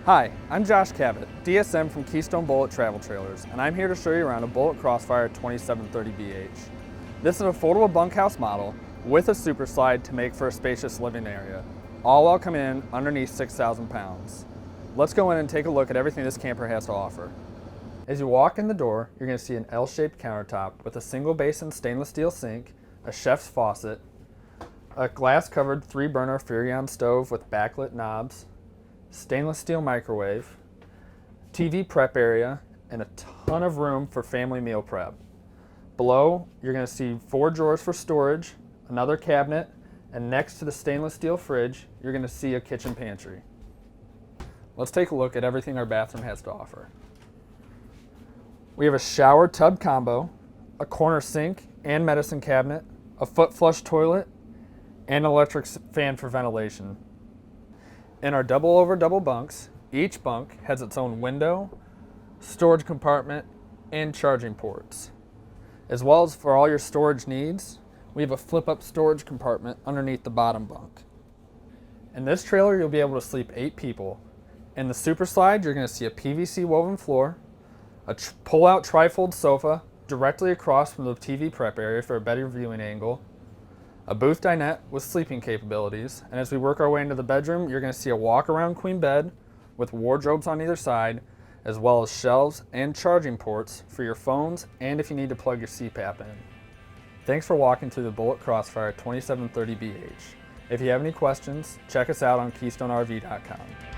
Hi, I'm Josh Cabot, DSM from Keystone Bullet Travel Trailers, and I'm here to show you around a Bullet Crossfire 2730BH. This is a foldable bunkhouse model with a super slide to make for a spacious living area, all while coming in underneath 6,000 pounds. Let's go in and take a look at everything this camper has to offer. As you walk in the door, you're going to see an L-shaped countertop with a single basin stainless steel sink, a chef's faucet, a glass-covered 3-burner Fuzion stove with backlit knobs, stainless steel microwave, TV prep area, and a ton of room for family meal prep. Below, you're going to see 4 drawers for storage, another cabinet, and next to the stainless steel fridge, you're going to see a kitchen pantry. Let's take a look at everything our bathroom has to offer. We have a shower tub combo, a corner sink and medicine cabinet, a foot flush toilet, and an electric fan for ventilation. In our double over double bunks, each bunk has its own window, storage compartment, and charging ports. As well as for all your storage needs, we have a flip-up storage compartment underneath the bottom bunk. In this trailer, you'll be able to sleep 8 people. In the super slide, you're going to see a PVC woven floor, a pull-out trifold sofa directly across from the TV prep area for a better viewing angle, a booth dinette with sleeping capabilities, and as we work our way into the bedroom, you're going to see a walk-around queen bed with wardrobes on either side, as well as shelves and charging ports for your phones and if you need to plug your CPAP in. Thanks for walking through the Bullet Crossfire 2730BH. If you have any questions, check us out on KeystoneRV.com.